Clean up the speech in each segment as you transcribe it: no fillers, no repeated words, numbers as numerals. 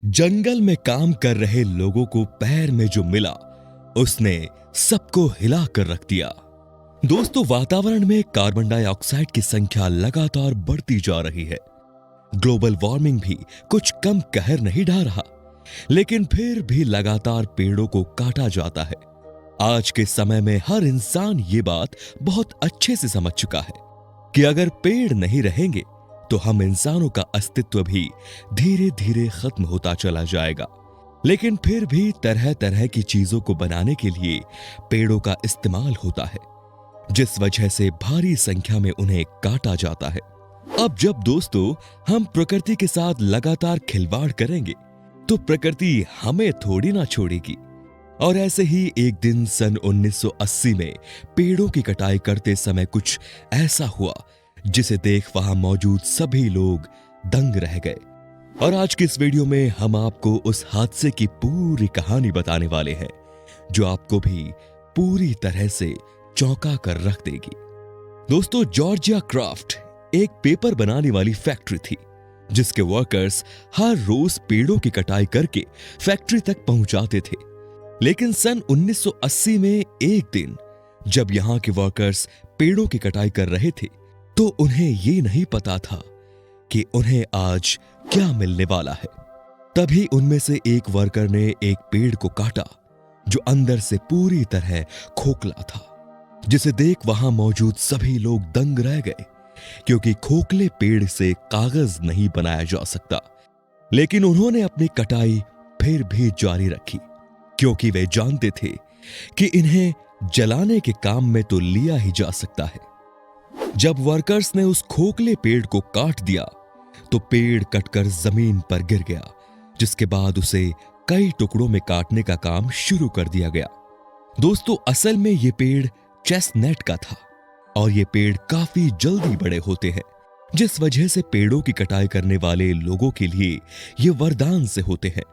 जंगल में काम कर रहे लोगों को पैर में जो मिला उसने सबको हिला कर रख दिया। दोस्तों, वातावरण में कार्बन डाइऑक्साइड की संख्या लगातार बढ़ती जा रही है। ग्लोबल वार्मिंग भी कुछ कम कहर नहीं ढा रहा, लेकिन फिर भी लगातार पेड़ों को काटा जाता है। आज के समय में हर इंसान ये बात बहुत अच्छे से समझ चुका है कि अगर पेड़ नहीं रहेंगे तो हम इंसानों का अस्तित्व भी धीरे धीरे खत्म होता चला जाएगा। लेकिन फिर भी तरह तरह की चीजों को बनाने के लिए पेड़ों का इस्तेमाल होता है, जिस वजह से भारी संख्या में उन्हें काटा जाता है। अब जब दोस्तों हम प्रकृति के साथ लगातार खिलवाड़ करेंगे तो प्रकृति हमें थोड़ी ना छोड़ेगी। और ऐसे ही एक दिन सन 1980 में पेड़ों की कटाई करते समय कुछ ऐसा हुआ जिसे देख वहां मौजूद सभी लोग दंग रह गए। और आज की इस वीडियो में हम आपको उस हादसे की पूरी कहानी बताने वाले हैं जो आपको भी पूरी तरह से चौंका कर रख देगी। दोस्तों, जॉर्जिया क्राफ्ट एक पेपर बनाने वाली फैक्ट्री थी जिसके वर्कर्स हर रोज पेड़ों की कटाई करके फैक्ट्री तक पहुंचाते थे। लेकिन सन 1980 में एक दिन जब यहां के वर्कर्स पेड़ों की कटाई कर रहे थे तो उन्हें ये नहीं पता था कि उन्हें आज क्या मिलने वाला है। तभी उनमें से एक वर्कर ने एक पेड़ को काटा जो अंदर से पूरी तरह खोखला था, जिसे देख वहां मौजूद सभी लोग दंग रह गए, क्योंकि खोखले पेड़ से कागज नहीं बनाया जा सकता। लेकिन उन्होंने अपनी कटाई फिर भी जारी रखी, क्योंकि वे जानते थे कि इन्हें जलाने के काम में तो लिया ही जा सकता है। जब वर्कर्स ने उस खोखले पेड़ को काट दिया तो पेड़ कटकर जमीन पर गिर गया, जिसके बाद उसे कई टुकड़ों में काटने का काम शुरू कर दिया गया। दोस्तों, असल में यह पेड़ चेस्टनट का था और ये पेड़ काफी जल्दी बड़े होते हैं, जिस वजह से पेड़ों की कटाई करने वाले लोगों के लिए ये वरदान से होते हैं।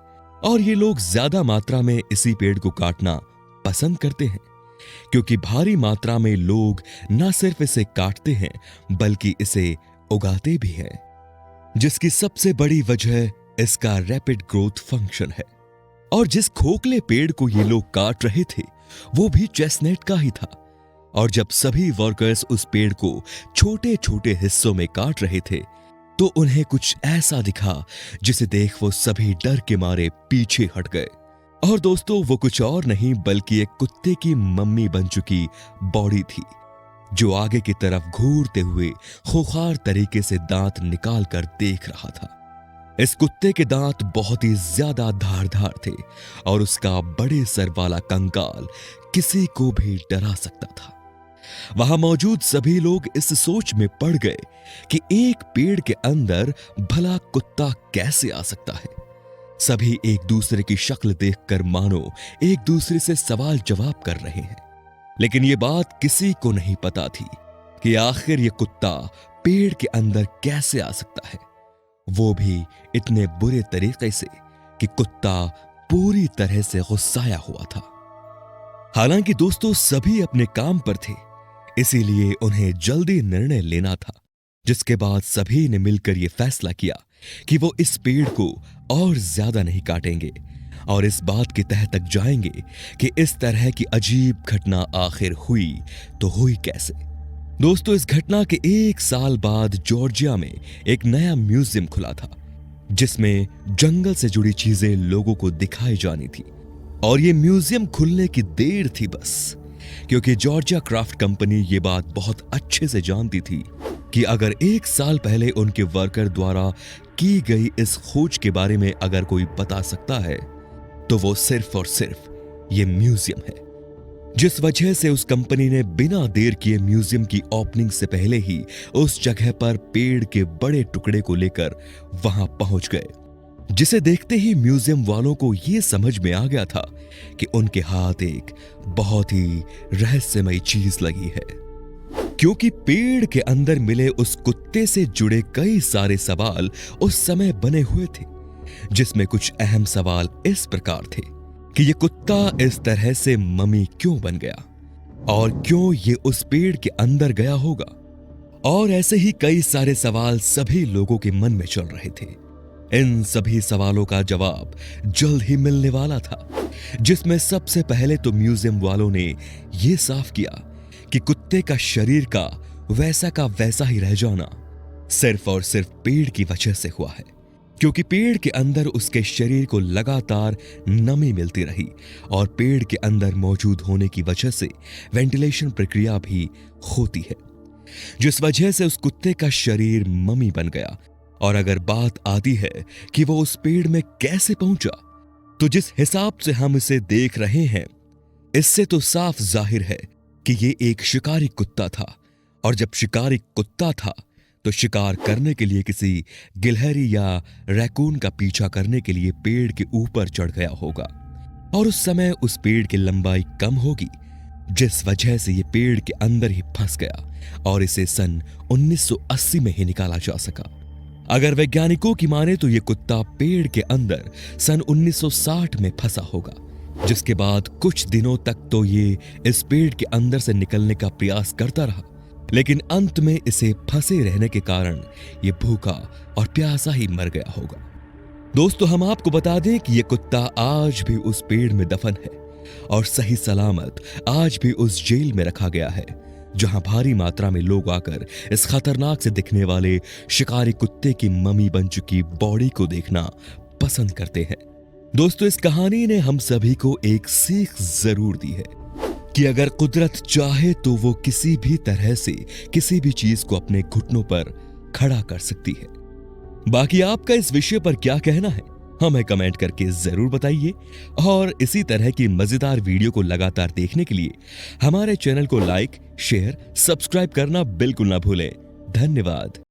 और ये लोग ज्यादा मात्रा में इसी पेड़ को काटना पसंद करते हैं, क्योंकि भारी मात्रा में लोग न सिर्फ इसे काटते हैं बल्कि इसे उगाते भी हैं, जिसकी सबसे बड़ी वजह इसका रैपिड ग्रोथ फंक्शन है। और जिस खोखले पेड़ को ये लोग काट रहे थे वो भी चेस्टनट का ही था। और जब सभी वर्कर्स उस पेड़ को छोटे छोटे हिस्सों में काट रहे थे तो उन्हें कुछ ऐसा दिखा जिसे देख वो सभी डर के मारे पीछे हट गए। और दोस्तों, वो कुछ और नहीं बल्कि एक कुत्ते की मम्मी बन चुकी बॉडी थी, जो आगे की तरफ घूरते हुए खूंखार तरीके से दांत निकाल कर देख रहा था। इस कुत्ते के दांत बहुत ही ज्यादा धारदार थे और उसका बड़े सर वाला कंकाल किसी को भी डरा सकता था। वहां मौजूद सभी लोग इस सोच में पड़ गए कि एक पेड़ के अंदर भला कुत्ता कैसे आ सकता है। सभी एक दूसरे की शक्ल देखकर मानो एक दूसरे से सवाल जवाब कर रहे हैं, लेकिन यह बात किसी को नहीं पता थी कि आखिर यह कुत्ता पेड़ के अंदर कैसे आ सकता है, वो भी इतने बुरे तरीके से कि कुत्ता पूरी तरह से गुस्साया हुआ था। हालांकि दोस्तों, सभी अपने काम पर थे, इसीलिए उन्हें जल्दी निर्णय लेना था, जिसके बाद सभी ने मिलकर यह फैसला किया कि वो इस पेड़ को और ज्यादा नहीं काटेंगे और इस बात की तह तक जाएंगे कि इस तरह की अजीब घटना आखिर हुई तो हुई कैसे। दोस्तों, इस घटना के एक साल बाद जॉर्जिया में एक नया म्यूजियम खुला था, जिसमें जंगल से जुड़ी चीजें लोगों को दिखाई जानी थी। और ये म्यूजियम खुलने की देर थी बस, क्योंकि जॉर्जिया क्राफ्ट कंपनी ये बात बहुत अच्छे से जानती थी कि अगर एक साल पहले उनके वर्कर द्वारा की गई इस खोज के बारे में अगर कोई बता सकता है तो वो सिर्फ और सिर्फ ये म्यूजियम है। जिस वजह से उस कंपनी ने बिना देर किए म्यूजियम की ओपनिंग से पहले ही उस जगह पर पेड़ के बड़े टुकड़े को लेकर वहां पहुंच गए, जिसे देखते ही म्यूजियम वालों को यह समझ में आ गया था कि उनके हाथ एक बहुत ही रहस्यमयी चीज लगी है, क्योंकि पेड़ के अंदर मिले उस कुत्ते से जुड़े कई सारे सवाल उस समय बने हुए थे, जिसमें कुछ अहम सवाल इस प्रकार थे कि ये कुत्ता इस तरह से मम्मी क्यों बन गया और क्यों ये उस पेड़ के अंदर गया होगा। और ऐसे ही कई सारे सवाल सभी लोगों के मन में चल रहे थे। इन सभी सवालों का जवाब जल्द ही मिलने वाला था, जिसमें सबसे पहले तो म्यूजियम वालों ने यह साफ किया कि कुत्ते का शरीर का वैसा ही रह जाना सिर्फ और सिर्फ पेड़ की वजह से हुआ है, क्योंकि पेड़ के अंदर उसके शरीर को लगातार नमी मिलती रही और पेड़ के अंदर मौजूद होने की वजह से वेंटिलेशन प्रक्रिया भी होती है, जिस वजह से उस कुत्ते का शरीर ममी बन गया। और अगर बात आती है कि वो उस पेड़ में कैसे पहुंचा, तो जिस हिसाब से हम इसे देख रहे हैं, इससे तो साफ जाहिर है कि ये एक शिकारी कुत्ता था, और जब शिकारी कुत्ता था तो शिकार करने के लिए किसी गिलहरी या रैकून का पीछा करने के लिए पेड़ के ऊपर चढ़ गया होगा, और उस समय उस पेड़ की लंबाई कम होगी, जिस वजह से ये पेड़ के अंदर ही फंस गया और इसे सन 1980 में ही निकाला जा सका। अगर वैज्ञानिकों की माने तो ये कुत्ता पेड़ के अंदर सन 1960 में फंसा होगा, जिसके बाद कुछ दिनों तक तो ये इस पेड़ के अंदर से निकलने का प्रयास करता रहा, लेकिन अंत में इसे फंसे रहने के कारण ये भूखा और प्यासा ही मर गया होगा। दोस्तों, हम आपको बता दें कि ये कुत्ता आज भी उस पेड़ में दफन है और सही सलामत आज भी उस जेल में रखा गया है, जहां भारी मात्रा में लोग आकर इस खतरनाक से दिखने वाले शिकारी कुत्ते की ममी बन चुकी बॉडी को देखना पसंद करते हैं। दोस्तों, इस कहानी ने हम सभी को एक सीख जरूर दी है कि अगर कुदरत चाहे तो वो किसी भी तरह से किसी भी चीज को अपने घुटनों पर खड़ा कर सकती है। बाकी आपका इस विषय पर क्या कहना है, हमें कमेंट करके जरूर बताइए, और इसी तरह की मजेदार वीडियो को लगातार देखने के लिए हमारे चैनल को लाइक, शेयर, सब्सक्राइब करना बिल्कुल ना भूलें। धन्यवाद।